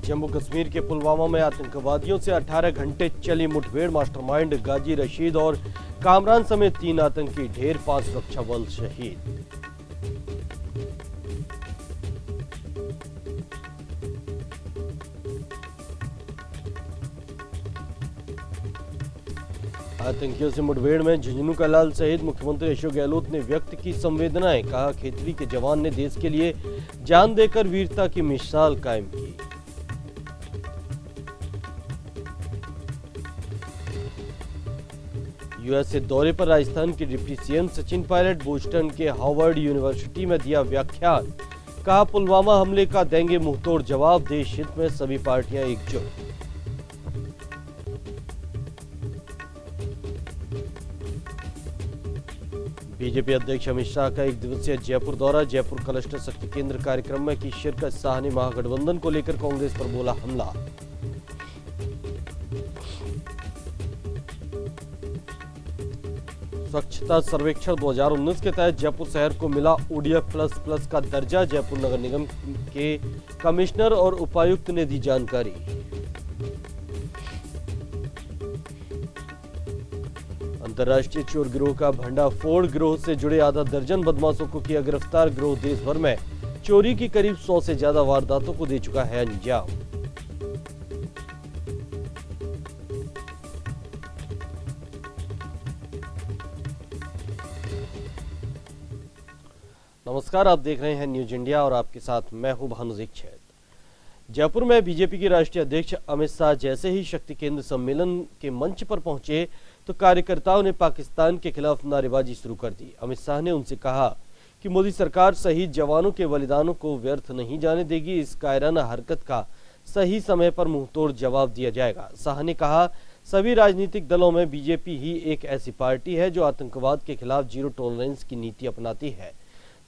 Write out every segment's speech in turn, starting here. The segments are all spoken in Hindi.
जम्मू कश्मीर के पुलवामा में आतंकवादियों से 18 घंटे चली मुठभेड़, मास्टरमाइंड गाजी रशीद और कामरान समेत 3 आतंकी ढेर, 5 सुरक्षा बल शहीद। आतंकियों से मुठभेड़ में झुंझुनू का लाल सहित मुख्यमंत्री अशोक गहलोत ने व्यक्त की संवेदनाएं, कहा खेतरी के जवान ने देश के लिए जान देकर वीरता की मिसाल कायम की। यूएसए दौरे पर राजस्थान के deputy CM Sachin Pilot Boston के हार्वर्ड यूनिवर्सिटी में दिया व्याख्यान, कहा पुलवामा हमले का देंगे मुंहतोड़ जवाब, देश हित में सभी पार्टियां एकजुट। बीजेपी अध्यक्ष अमित शाह का 1 दिवसीय जयपुर दौरा, जयपुर क्लस्टर शक्ति केंद्र कार्यक्रम में की शिरकत, शाह ने महागठबंधन को लेकर कांग्रेस पर बोला हमला। स्वच्छता सर्वेक्षण 2019 के तहत जयपुर शहर को मिला ODF++ का दर्जा, जयपुर नगर निगम के कमिश्नर और उपायुक्त ने दी जानकारी। अंतर्राष्ट्रीय चोर गिरोह का भंडाफोड़, गिरोह से जुड़े आधा दर्जन बदमाशों को किया गिरफ्तार, गिरोह देश भर में चोरी की करीब 100 से ज्यादा वारदातों को दे चुका है अंजाम। नमस्कार, आप देख रहे हैं न्यूज इंडिया और आपके साथ मैं हूं भानु दीक्षित। जयपुर में बीजेपी के राष्ट्रीय अध्यक्ष अमित शाह जैसे ही शक्ति केंद्र सम्मेलन के मंच पर पहुंचे तो कार्यकर्ताओं ने पाकिस्तान के खिलाफ नारेबाजी शुरू कर दी। अमित शाह ने उनसे कहा कि मोदी सरकार शहीद जवानों के बलिदानों को व्यर्थ नहीं जाने देगी, इस कायराना हरकत का सही समय पर मुंहतोड़ जवाब दिया जाएगा। शाह ने कहा सभी राजनीतिक दलों में बीजेपी ही एक ऐसी पार्टी है जो आतंकवाद के खिलाफ जीरो टॉलरेंस की नीति अपनाती है।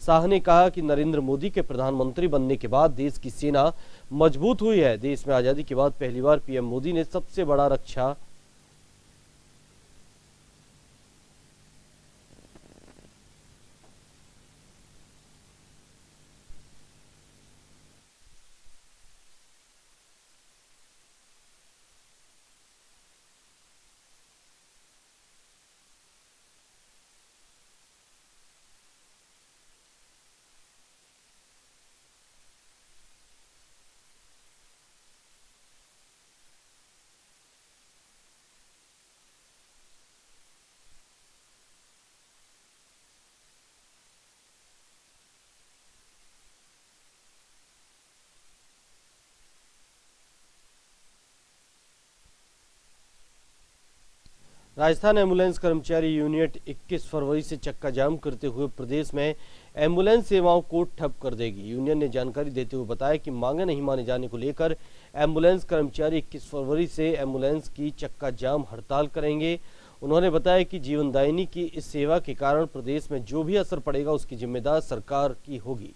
शाह ने कहा कि नरेंद्र मोदी के प्रधानमंत्री बनने के बाद देश की सेना मजबूत हुई है। देश में आजादी के बाद पहली बार पीएम मोदी ने सबसे बड़ा रक्षा राजस्थान एम्बुलेंस कर्मचारी यूनियन 21 फरवरी से चक्का जाम करते हुए प्रदेश में एम्बुलेंस सेवाओं को ठप कर देगी। यूनियन ने जानकारी देते हुए बताया कि मांगे नहीं माने जाने को लेकर एम्बुलेंस कर्मचारी 21 फरवरी से एम्बुलेंस की चक्का जाम हड़ताल करेंगे। उन्होंने बताया कि जीवनदायिनी की इस सेवा के कारण प्रदेश में जो भी असर पड़ेगा उसकी जिम्मेदार सरकार की होगी।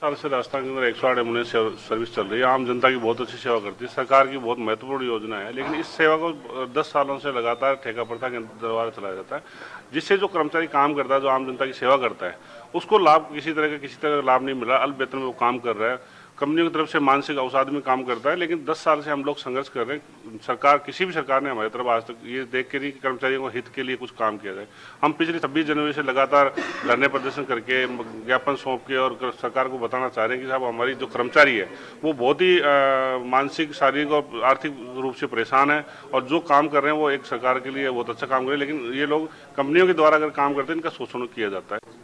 साल से राजस्थान के अंदर 108 एम्बुलेंस सर्विस चल रही है। आम जनता की बहुत अच्छी सेवा करती है। सरकार की बहुत महत्वपूर्ण योजना है, लेकिन इस सेवा को 10 सालों से लगातार ठेका प्रथा के द्वारा चलाया जाता है, जिससे जो कर्मचारी काम करता है, जो आम जनता की सेवा करता है, उसको लाभ किसी तरह का लाभ नहीं मिल रहा। अल्प वेतन में वो काम कर रहा है, कंपनियों की तरफ से मानसिक अवसाद में काम करता है। लेकिन 10 साल से हम लोग संघर्ष कर रहे हैं। सरकार, किसी भी सरकार ने हमारी तरफ आज तक ये देख के नहीं कि कर्मचारियों को हित के लिए कुछ काम किया जाए। हम पिछले 26 जनवरी से लगातार धरने प्रदर्शन करके, ज्ञापन सौंप के और सरकार को बताना चाह रहे हैं कि साहब हमारी जो कर्मचारी है वो बहुत ही मानसिक, शारीरिक और आर्थिक रूप से परेशान है, और जो काम कर रहे हैं वो एक सरकार के लिए बहुत अच्छा काम कर रहे हैं, लेकिन ये लोग कंपनियों के द्वारा अगर काम करते हैं इनका शोषण किया जाता है।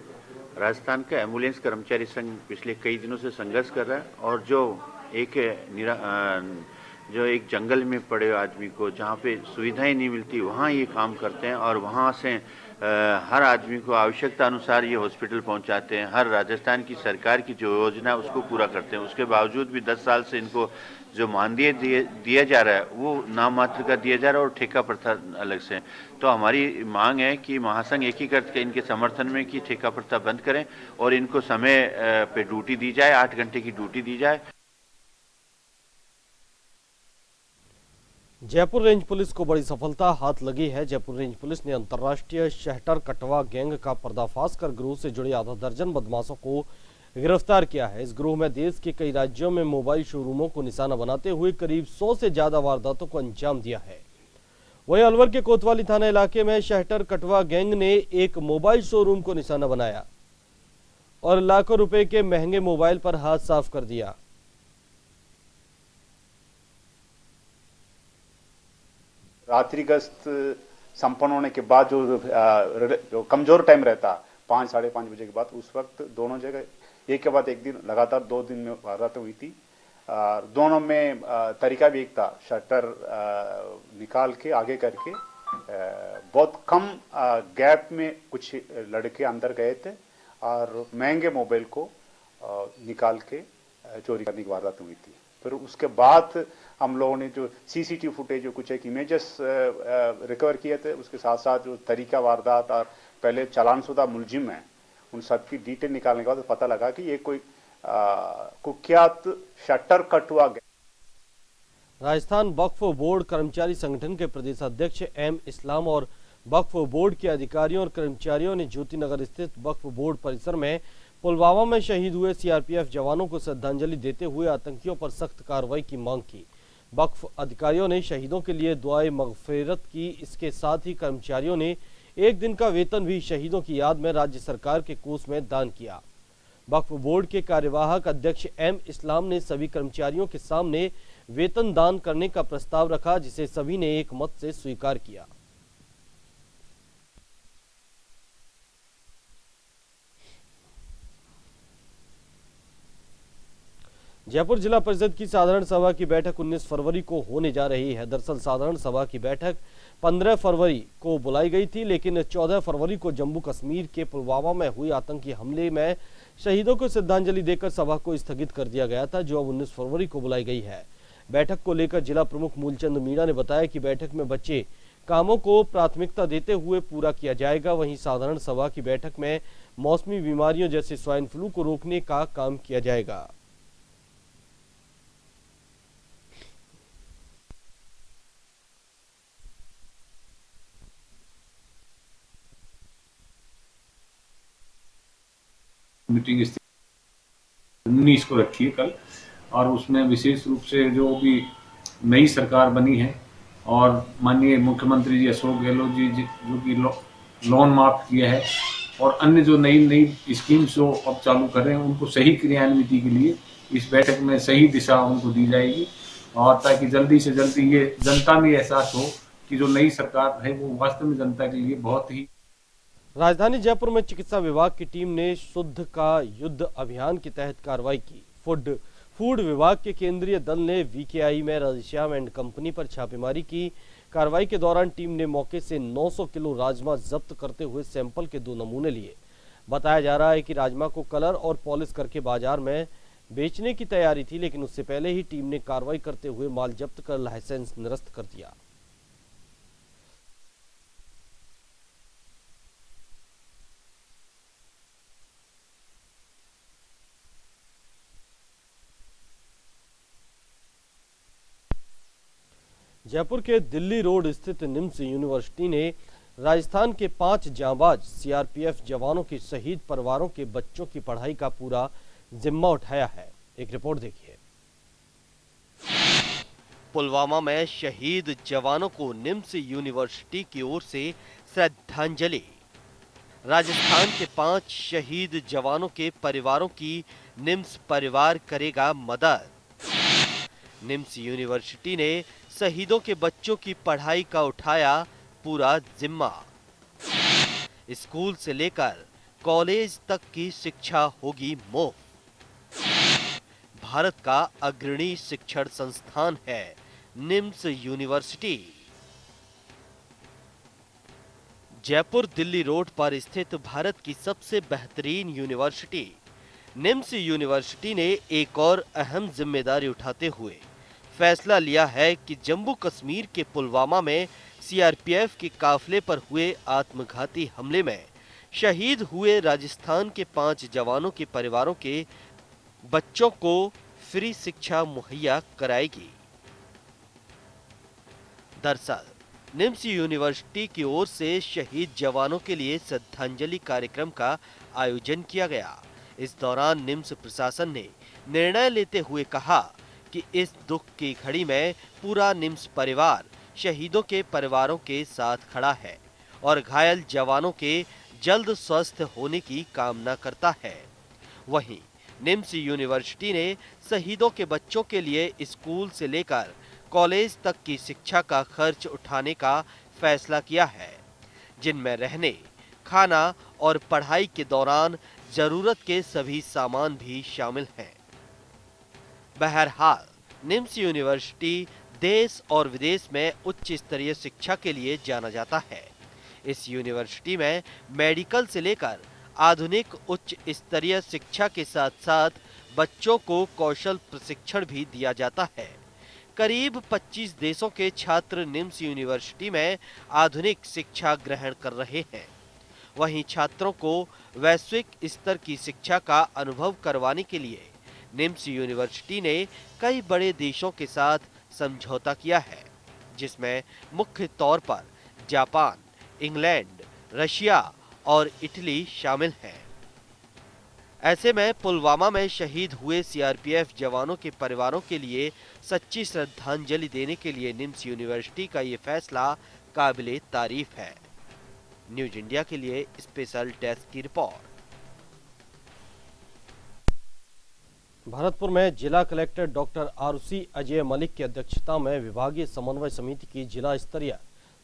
राजस्थान का एम्बुलेंस कर्मचारी संघ पिछले कई दिनों से संघर्ष कर रहा है, और जो एक जंगल में पड़े आदमी को जहाँ पे सुविधाएं नहीं मिलती वहाँ ये काम करते हैं, और वहाँ से हर आदमी को आवश्यकता अनुसार ये हॉस्पिटल पहुँचाते हैं। हर राजस्थान की सरकार की जो योजना है उसको पूरा करते हैं। उसके बावजूद भी 10 साल से इनको जो मानदेय दिया जा रहा है वो नाम मात्र का दिया जा रहा है, और ठेका प्रथा अलग से। तो हमारी मांग है कि महासंघ एकीकृत के इनके समर्थन में कि ठेका प्रथा बंद करें और इनको समय पे ड्यूटी दी जाए, 8 घंटे की ड्यूटी दी जाए। जयपुर रेंज पुलिस को बड़ी सफलता हाथ लगी है। जयपुर रेंज पुलिस ने अंतर्राष्ट्रीय शहटर कटवा गैंग का पर्दाफाश कर गिरोह से जुड़े आधा दर्जन बदमाशों को गिरफ्तार किया है। इस गिरोह में देश के कई राज्यों में मोबाइल शोरूमों को निशाना बनाते हुए करीब 100 से ज्यादा वारदातों को अंजाम दिया है। वहीं अलवर के कोतवाली थाना इलाके में शहटर कटवा गैंग ने एक मोबाइल शोरूम को निशाना बनाया और लाखों रुपए के महंगे मोबाइल पर हाथ साफ कर दिया। रात्रि गश्त संपन्न होने के बाद जो कमजोर टाइम रहता 5 साढ़े 5 बजे के बाद, उस वक्त दोनों जगह एक के बाद एक दिन लगातार 2 दिन में वारदातें हुई थी। दोनों में तरीका भी एक था, शटर निकाल के आगे करके बहुत कम गैप में कुछ लड़के अंदर गए थे और महंगे मोबाइल को निकाल के चोरी करने की वारदात हुई थी। फिर उसके बाद हम लोगों ने जो सीसीटीवी फुटेज, जो कुछ एक इमेजेस रिकवर किए थे, उसके साथ साथ जो तरीका वारदात और पहले चालानशुदा मुलजिम है, उन सब की डिटेल निकालने के बाद पता लगा कि ये कोई कुख्यात शटर कटवा गया। राजस्थान वक्फ बोर्ड कर्मचारी संगठन के प्रदेश अध्यक्ष एम इस्लाम और वक्फ बोर्ड के अधिकारियों और कर्मचारियों ने ज्योति नगर स्थित वक्फ बोर्ड परिसर में पुलवामा में शहीद हुए सीआरपीएफ जवानों को श्रद्धांजलि देते हुए आतंकियों पर सख्त कार्रवाई की मांग की। वक्फ अधिकारियों ने शहीदों के लिए दुआए मगफिरत की। इसके साथ ही कर्मचारियों ने एक दिन का वेतन भी शहीदों की याद में राज्य सरकार के कोष में दान किया। वक्फ बोर्ड के कार्यवाहक अध्यक्ष एम इस्लाम ने सभी कर्मचारियों के सामने वेतन दान करने का प्रस्ताव रखा, जिसे सभी ने एक मत से स्वीकार किया। जयपुर जिला परिषद की साधारण सभा की बैठक 19 फरवरी को होने जा रही है। दरअसल साधारण सभा की बैठक 15 फरवरी को बुलाई गई थी, लेकिन 14 फरवरी को जम्मू कश्मीर के पुलवामा में हुई आतंकी हमले में शहीदों को श्रद्धांजलि देकर सभा को स्थगित कर दिया गया था, जो अब 19 फरवरी को बुलाई गई है। बैठक को लेकर जिला प्रमुख मूलचंद मीणा ने बताया कि बैठक में बचे कामों को प्राथमिकता देते हुए पूरा किया जाएगा। वहीं साधारण सभा की बैठक में मौसमी बीमारियों जैसे स्वाइन फ्लू को रोकने का काम किया जाएगा। मीटिंग 19 को रखी है कल, और उसमें विशेष रूप से जो भी नई सरकार बनी है और माननीय मुख्यमंत्री जी अशोक गहलोत जी जो कि लोन माफ किया है और अन्य जो नई स्कीम्स जो अब चालू कर रहे हैं, उनको सही क्रियान्वित के लिए इस बैठक में सही दिशा उनको दी जाएगी, और ताकि जल्दी से जल्दी ये जनता में एहसास हो कि जो नई सरकार है वो वास्तव में जनता के लिए बहुत ही। राजधानी जयपुर में चिकित्सा विभाग की टीम ने शुद्ध का युद्ध अभियान के तहत कार्रवाई की। फूड विभाग के केंद्रीय दल ने वीकेआई में राधेश्याम एंड कंपनी पर छापेमारी की। कार्रवाई के दौरान टीम ने मौके से 900 किलो राजमा जब्त करते हुए सैंपल के 2 नमूने लिए। बताया जा रहा है कि राजमा को कलर और पॉलिश करके बाजार में बेचने की तैयारी थी, लेकिन उससे पहले ही टीम ने कार्रवाई करते हुए माल जब्त कर लाइसेंस निरस्त कर दिया। जयपुर के दिल्ली रोड स्थित निम्स यूनिवर्सिटी ने राजस्थान के 5 जांबाज सीआरपीएफ जवानों के शहीद परिवारों के बच्चों की पढ़ाई का पूरा जिम्मा उठाया है। एक रिपोर्ट देखिए। पुलवामा में शहीद जवानों को निम्स यूनिवर्सिटी की ओर से श्रद्धांजलि। राजस्थान के 5 शहीद जवानों के परिवारों की निम्स परिवार करेगा मदद। निम्स यूनिवर्सिटी ने शहीदों के बच्चों की पढ़ाई का उठाया पूरा जिम्मा। स्कूल से लेकर कॉलेज तक की शिक्षा होगी मुफ्त। भारत का अग्रणी शिक्षण संस्थान है निम्स यूनिवर्सिटी। जयपुर दिल्ली रोड पर स्थित भारत की सबसे बेहतरीन यूनिवर्सिटी निम्स यूनिवर्सिटी ने एक और अहम जिम्मेदारी उठाते हुए फैसला लिया है कि जम्मू कश्मीर के पुलवामा में सीआरपीएफ के काफिले पर हुए आत्मघाती हमले में शहीद हुए राजस्थान के 5 जवानों के परिवारों के बच्चों को फ्री शिक्षा मुहैया कराएगी। दरअसल निम्स यूनिवर्सिटी की ओर से शहीद जवानों के लिए श्रद्धांजलि कार्यक्रम का आयोजन किया गया। इस दौरान निम्स प्रशासन ने निर्णय लेते हुए कहा कि इस दुख की घड़ी में पूरा निम्स परिवार शहीदों के परिवारों के साथ खड़ा है और घायल जवानों के जल्द स्वस्थ होने की कामना करता है। वहीं निम्स यूनिवर्सिटी ने शहीदों के बच्चों के लिए स्कूल से लेकर कॉलेज तक की शिक्षा का खर्च उठाने का फैसला किया है, जिनमें रहने, खाना और पढ़ाई के दौरान जरूरत के सभी सामान भी शामिल हैं। बहरहाल निम्स यूनिवर्सिटी देश और विदेश में उच्च स्तरीय शिक्षा के लिए जाना जाता है। इस यूनिवर्सिटी में मेडिकल से लेकर आधुनिक उच्च स्तरीय शिक्षा के साथ साथ बच्चों को कौशल प्रशिक्षण भी दिया जाता है। करीब 25 देशों के छात्र निम्स यूनिवर्सिटी में आधुनिक शिक्षा ग्रहण कर रहे हैं। वहीं छात्रों को वैश्विक स्तर की शिक्षा का अनुभव करवाने के लिए निम्स यूनिवर्सिटी ने कई बड़े देशों के साथ समझौता किया है, जिसमें मुख्य तौर पर जापान, इंग्लैंड, रशिया और इटली शामिल हैं। ऐसे में पुलवामा में शहीद हुए सीआरपीएफ जवानों के परिवारों के लिए सच्ची श्रद्धांजलि देने के लिए निम्स यूनिवर्सिटी का ये फैसला काबिले तारीफ है। न्यूज इंडिया के लिए स्पेशल डेस्क की रिपोर्ट। भरतपुर में जिला कलेक्टर डॉक्टर आरुषि अजय मलिक की अध्यक्षता में विभागीय समन्वय समिति की जिला स्तरीय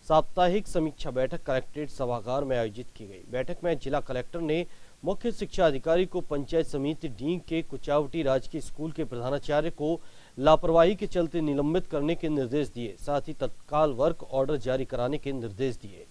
साप्ताहिक समीक्षा बैठक कलेक्ट्रेट सभागार में आयोजित की गई। बैठक में जिला कलेक्टर ने मुख्य शिक्षा अधिकारी को पंचायत समिति डींग के कुचावटी राजकीय स्कूल के प्रधानाचार्य को लापरवाही के चलते निलंबित करने के निर्देश दिए, साथ ही तत्काल वर्क ऑर्डर जारी कराने के निर्देश दिए।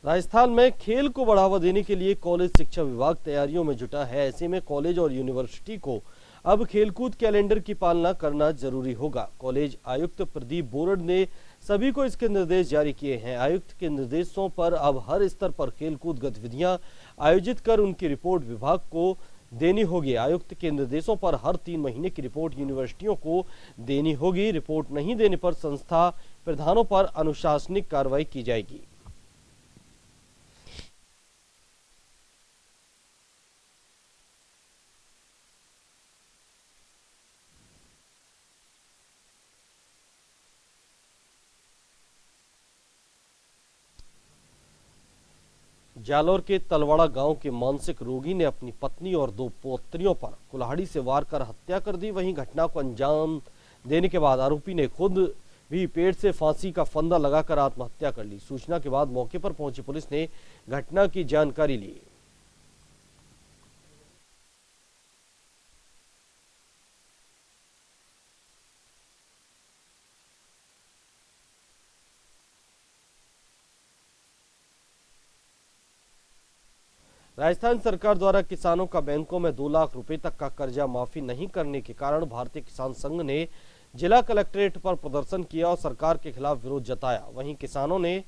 राजस्थान में खेल को बढ़ावा देने के लिए कॉलेज शिक्षा विभाग तैयारियों में जुटा है। ऐसे में कॉलेज और यूनिवर्सिटी को अब खेलकूद कैलेंडर की पालना करना जरूरी होगा। कॉलेज आयुक्त प्रदीप बोरड ने सभी को इसके निर्देश जारी किए हैं। आयुक्त के निर्देशों पर अब हर स्तर पर खेलकूद गतिविधियां आयोजित कर उनकी रिपोर्ट विभाग को देनी होगी। आयुक्त के निर्देशों पर हर 3 महीने की रिपोर्ट यूनिवर्सिटियों को देनी होगी। रिपोर्ट नहीं देने पर संस्था प्रधानों पर अनुशासनिक कार्रवाई की जाएगी। जालोर के तलवाड़ा गांव के मानसिक रोगी ने अपनी पत्नी और 2 पौत्रियों पर कुल्हाड़ी से वार कर हत्या कर दी। वहीं घटना को अंजाम देने के बाद आरोपी ने खुद भी पेड़ से फांसी का फंदा लगाकर आत्महत्या कर ली। सूचना के बाद मौके पर पहुंची पुलिस ने घटना की जानकारी ली। राजस्थान सरकार द्वारा किसानों का बैंकों में 2 लाख रुपए तक का कर्जा माफी नहीं करने के कारण भारतीय किसान संघ ने जिला कलेक्ट्रेट पर प्रदर्शन किया और सरकार के खिलाफ विरोध जताया। वहीं किसानों ने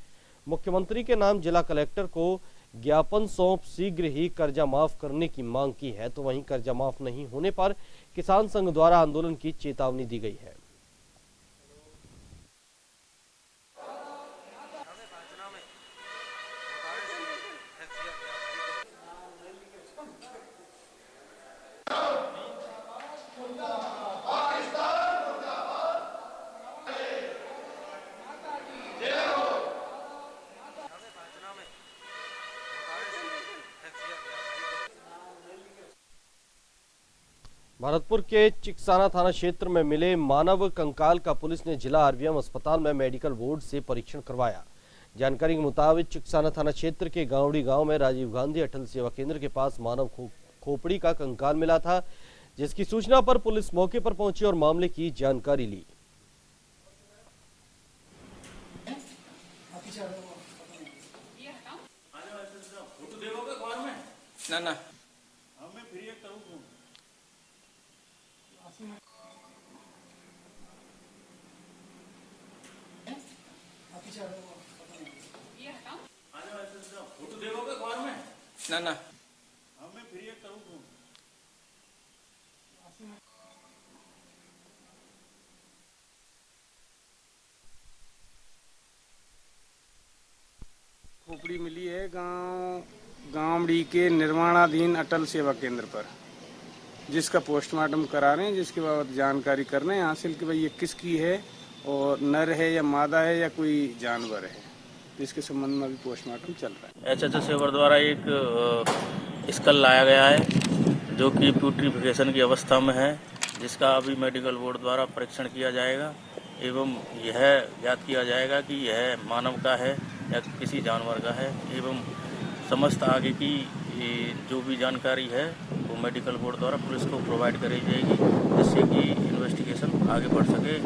मुख्यमंत्री के नाम जिला कलेक्टर को ज्ञापन सौंप शीघ्र ही कर्जा माफ करने की मांग की है। तो वहीं कर्जा माफ नहीं होने पर किसान संघ द्वारा आंदोलन की चेतावनी दी गई है। भरतपुर के चिकसाना थाना क्षेत्र में मिले मानव कंकाल का पुलिस ने जिला आरबीएम अस्पताल में मेडिकल बोर्ड से परीक्षण करवाया। जानकारी के मुताबिक चिकसाना थाना क्षेत्र के गांवड़ी गांव में राजीव गांधी अटल सेवा केंद्र के पास मानव खोपड़ी का कंकाल मिला था, जिसकी सूचना पर पुलिस मौके पर पहुंची और मामले की जानकारी ली। ना ना ना खोपड़ी मिली है गांवड़ी के निर्माणाधीन अटल सेवा केंद्र पर, जिसका पोस्टमार्टम करा रहे हैं, जिसके बाबत जानकारी कर रहे हैं हासिल कि भाई ये किसकी है और नर है या मादा है या कोई जानवर है, जिसके संबंध में अभी पोस्टमार्टम चल रहा है। एचएचओ सेवर द्वारा एक स्कल लाया गया है जो कि प्यूट्रिफिकेशन की अवस्था में है, जिसका अभी मेडिकल बोर्ड द्वारा परीक्षण किया जाएगा एवं यह ज्ञात किया जाएगा कि यह मानव का है या किसी जानवर का है, एवं समस्त आगे की जो भी जानकारी है वो मेडिकल बोर्ड द्वारा पुलिस को प्रोवाइड करी जाएगी, जिससे कि इन्वेस्टिगेशन आगे बढ़ सके।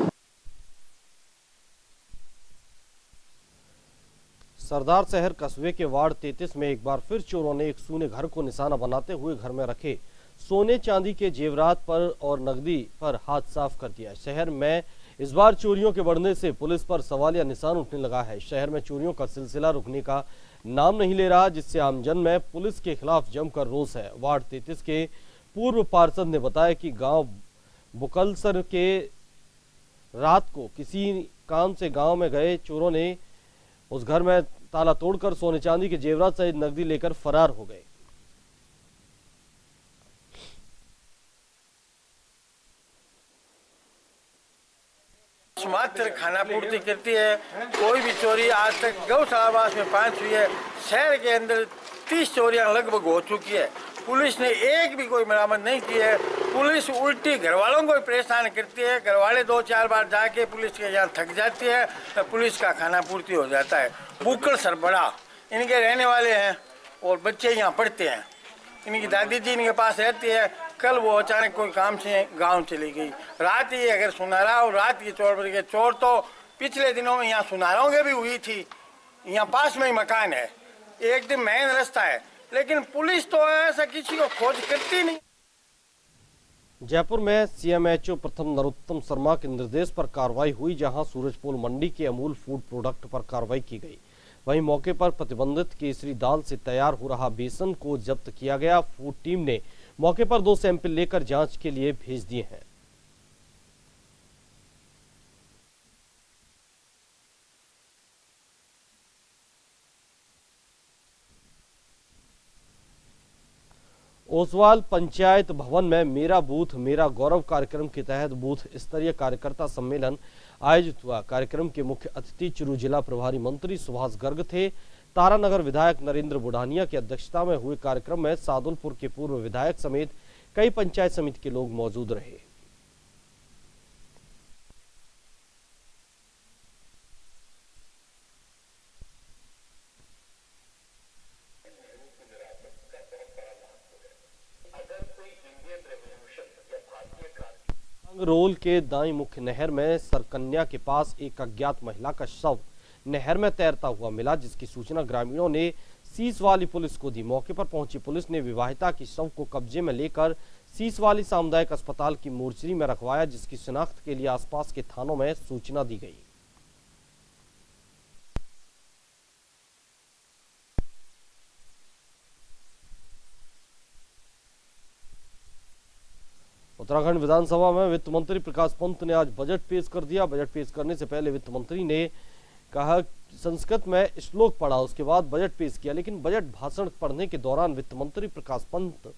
सरदार शहर कस्बे के वार्ड 33 में एक बार फिर चोरों ने एक सूने घर को निशाना बनाते हुए घर में रखे सोने चांदी के जेवरात पर और नकदी पर हाथ साफ कर दिया। शहर में इस बार चोरियों के बढ़ने से पुलिस पर सवालिया निशान उठने लगा है। शहर में चोरियों का सिलसिला रुकने का नाम नहीं ले रहा, जिससे आमजन में पुलिस के खिलाफ जमकर रोष है। वार्ड 33 के पूर्व पार्षद ने बताया कि गांव बुकलसर के रात को किसी काम से गांव में गए चोरों ने उस घर में ताला तोड़कर सोने चांदी के जेवरात सहित नकदी लेकर फरार हो गए। मात्र खाना पूर्ति करती है। कोई भी चोरी आज तक गौशालावास में 5 हुई है। शहर के अंदर 30 चोरियां लगभग हो चुकी है। पुलिस ने एक भी कोई बरामद नहीं की है। पुलिस उल्टी घर वालों को परेशान करती है। घर वाले 2-4 बार जाके पुलिस के यहाँ थक जाती है तो पुलिस का खाना पूर्ति हो जाता है। बुकल सरबड़ा इनके रहने वाले हैं और बच्चे यहाँ पढ़ते हैं। इनकी दादी जी इनके पास रहती है। कल वो अचानक कोई काम से गांव चली गई। रात ही अगर सुनारा और रात की चोर बज गए। चोर तो पिछले दिनों में यहाँ सुनारों के भी हुई थी। यहाँ पास में ही मकान है, एकदम मेन रास्ता है, लेकिन पुलिस तो ऐसा किसी को खोज करती नहीं। जयपुर में सीएमएचओ प्रथम नरोत्तम शर्मा के निर्देश पर कार्रवाई हुई, जहां सूरजपोल मंडी के अमूल फूड प्रोडक्ट पर कार्रवाई की गई। वहीं मौके पर प्रतिबंधित केसरी दाल से तैयार हो रहा बेसन को जब्त किया गया। फूड टीम ने मौके पर 2 सैंपल लेकर जांच के लिए भेज दिए हैं। ओसवाल पंचायत भवन में मेरा बूथ मेरा गौरव कार्यक्रम के तहत बूथ स्तरीय कार्यकर्ता सम्मेलन आयोजित हुआ। कार्यक्रम के मुख्य अतिथि चुरू जिला प्रभारी मंत्री सुभाष गर्ग थे। तारानगर विधायक नरेंद्र बुढ़ानिया की अध्यक्षता में हुए कार्यक्रम में सादुलपुर के पूर्व विधायक समेत कई पंचायत समिति के लोग मौजूद रहे। रोल के दाई मुख्य नहर में सरकन्या के पास एक अज्ञात महिला का शव नहर में तैरता हुआ मिला, जिसकी सूचना ग्रामीणों ने सीसवाली पुलिस को दी। मौके पर पहुंची पुलिस ने विवाहिता की शव को कब्जे में लेकर सीसवाली सामुदायिक अस्पताल की मोर्चरी में रखवाया, जिसकी शिनाख्त के लिए आसपास के थानों में सूचना दी गई। उत्तराखंड विधानसभा में वित्त मंत्री प्रकाश पंत ने आज बजट पेश कर दिया। बजट पेश करने से पहले वित्त मंत्री ने कहा संस्कृत में श्लोक पढ़ा, उसके बाद बजट पेश किया, लेकिन बजट भाषण पढ़ने के दौरान वित्त मंत्री प्रकाश पंत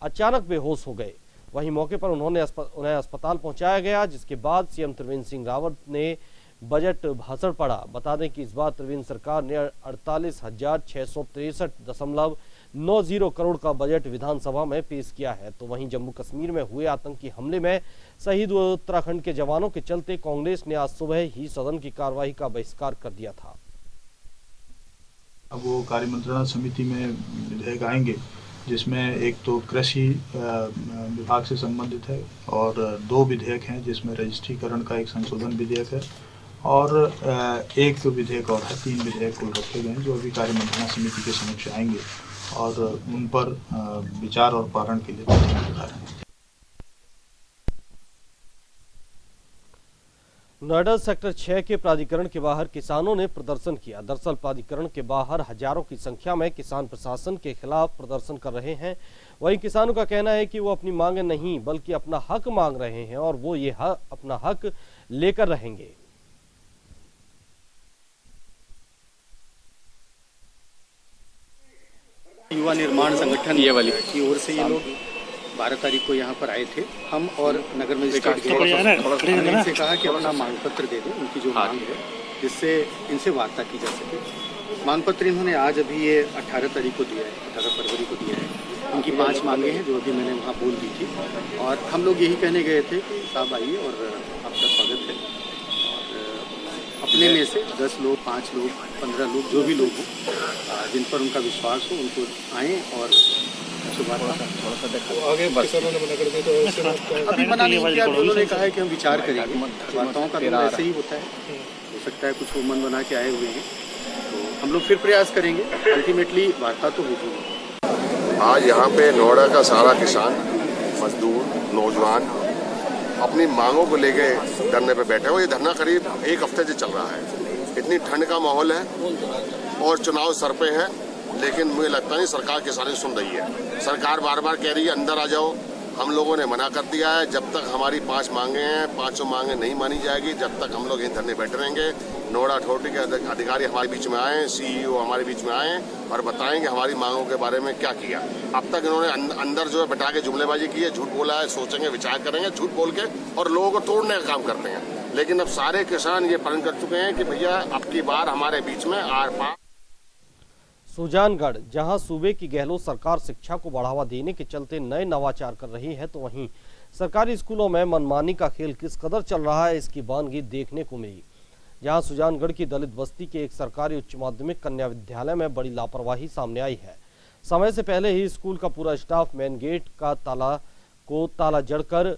अचानक बेहोश हो गए। वहीं मौके पर उन्हें अस्पताल पहुंचाया गया, जिसके बाद सीएम त्रिवेंद्र सिंह रावत ने बजट भाषण पढ़ा। बता दें कि इस बार त्रिवेंद्र सरकार ने 48,663.90 करोड़ का बजट विधानसभा में पेश किया है। तो वहीं जम्मू कश्मीर में हुए आतंकी हमले में शहीद हुए उत्तराखंड के जवानों के चलते कांग्रेस ने आज सुबह ही सदन की कार्यवाही का बहिष्कार कर दिया था। अब वो कार्य मंत्रणा समिति में विधेयक आएंगे, जिसमें एक तो कृषि विभाग से संबंधित है और 2 विधेयक हैं, जिसमें रजिस्ट्रीकरण का एक संशोधन विधेयक है और एक विधेयक और है। 3 विधेयक कुल रखे गए हैं जो अभी कार्य मंत्रणा समिति के समक्ष आएंगे और उन पर विचार और पारण के लिए तैयार हैं। नोएडा सेक्टर 6 के प्राधिकरण के बाहर किसानों ने प्रदर्शन किया। दरअसल प्राधिकरण के बाहर हजारों की संख्या में किसान प्रशासन के खिलाफ प्रदर्शन कर रहे हैं। वहीं किसानों का कहना है कि वो अपनी मांगे नहीं बल्कि अपना हक मांग रहे हैं और वो ये अपना हक लेकर रहेंगे। युवा निर्माण संगठन ये वाली की ओर से ये लोग 12 तारीख को यहाँ पर आए थे। हम और नगर मजिस्ट्रेट गए, इनसे कहा कि अपना मांग पत्र दे दें, उनकी जो मांग है जिससे इनसे वार्ता की जा सके। मांग पत्र इन्होंने आज अभी ये 18 तारीख को दिया है, 18 फरवरी को दिया है। इनकी 5 मांगे हैं जो अभी मैंने वहाँ बोल दी थी और हम लोग यही कहने गए थे कि साहब आइए और आपका स्वागत है। अपने में से 10 लोग, 5 लोग, 15 लोग, जो भी लोग हों, जिन पर उनका विश्वास हो उनको आए और आगे किसानों ने मना कर दिया तो अभी मना नहीं किया। उन्होंने कहा है कि हम विचार करेंगे। वार्ताओं का तो ऐसे ही होता है, हो सकता है कुछ वो मन बना के आए हुए हैं तो हम लोग फिर प्रयास करेंगे। अल्टीमेटली वार्ता तो होगी। आज यहाँ पे नोएडा का सारा किसान, मजदूर, नौजवान अपनी मांगों को लेके धरने पे बैठे हुए। ये धरना करीब 1 हफ्ते से चल रहा है। इतनी ठंड का माहौल है और चुनाव सर पे है, लेकिन मुझे लगता नहीं सरकार किसानी सुन रही है। सरकार बार बार कह रही है अंदर आ जाओ। हम लोगों ने मना कर दिया है। जब तक हमारी 5 मांगे हैं, 5 मांगे नहीं मानी जाएगी, जब तक हम लोग यहीं धरने बैठे रहेंगे। नोएडा अथॉरिटी के अधिकारी हमारे बीच में आए, CEO हमारे बीच में आए और बताएं कि हमारी मांगों के बारे में क्या किया। अब तक इन्होंने अंदर जो है बैठा के जुमलेबाजी की है, झूठ बोला है, सोचेंगे, विचार करेंगे, झूठ बोल के और लोगों को तोड़ने का काम करते हैं। लेकिन अब सारे किसान ये प्रण कर चुके हैं कि भैया अब की बार हमारे बीच में आर पार। सुजानगढ़, जहां सूबे की गहलोत सरकार शिक्षा को बढ़ावा देने के चलते नए नवाचार कर रही है, तो वहीं सरकारी स्कूलों में मनमानी का खेल किस कदर चल रहा है, इसकी बानगी देखने को मिली। जहां सुजानगढ़ की दलित बस्ती के एक सरकारी उच्च माध्यमिक कन्या विद्यालय में बड़ी लापरवाही सामने आई है। समय से पहले ही स्कूल का पूरा स्टाफ मेन गेट का ताला जड़कर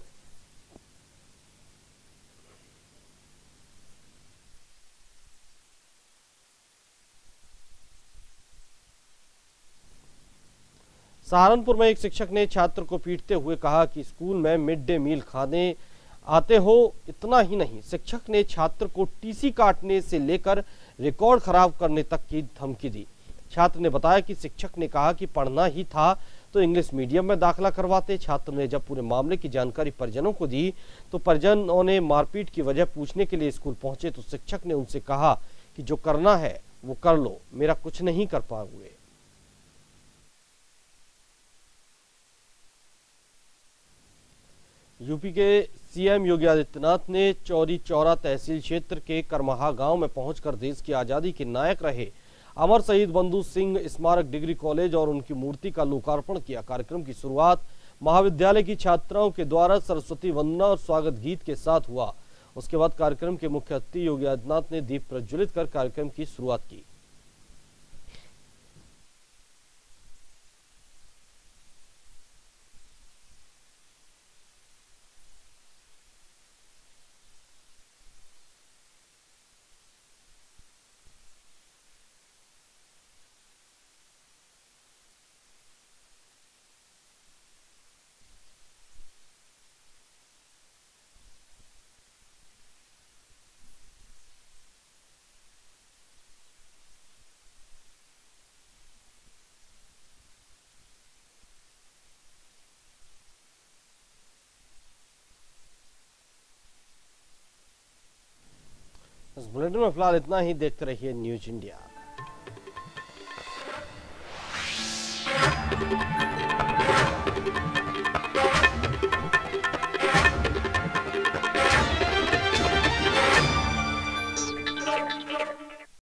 सहारनपुर में एक शिक्षक ने छात्र को पीटते हुए कहा कि स्कूल में मिड डे मील खाने आते हो। इतना ही नहीं, शिक्षक ने छात्र को टीसी काटने से लेकर रिकॉर्ड खराब करने तक की धमकी दी। छात्र ने बताया कि शिक्षक ने कहा कि पढ़ना ही था तो इंग्लिश मीडियम में दाखिला करवाते। छात्र ने जब पूरे मामले की जानकारी परिजनों को दी तो परिजनों ने मारपीट की वजह पूछने के लिए स्कूल पहुंचे तो शिक्षक ने उनसे कहा कि जो करना है वो कर लो, मेरा कुछ नहीं कर पाओगे। यूपी के CM योगी आदित्यनाथ ने चौरी चौरा तहसील क्षेत्र के करमहा गांव में पहुंचकर देश की आजादी के नायक रहे अमर शहीद बंधु सिंह स्मारक डिग्री कॉलेज और उनकी मूर्ति का लोकार्पण किया। कार्यक्रम की शुरुआत महाविद्यालय की छात्राओं के द्वारा सरस्वती वंदना और स्वागत गीत के साथ हुआ। उसके बाद कार्यक्रम के मुख्य अतिथि योगी आदित्यनाथ ने दीप प्रज्वलित कर कार्यक्रम की शुरुआत की। इस बुलेटिन में फिलहाल इतना ही। देखते रहिए न्यूज इंडिया।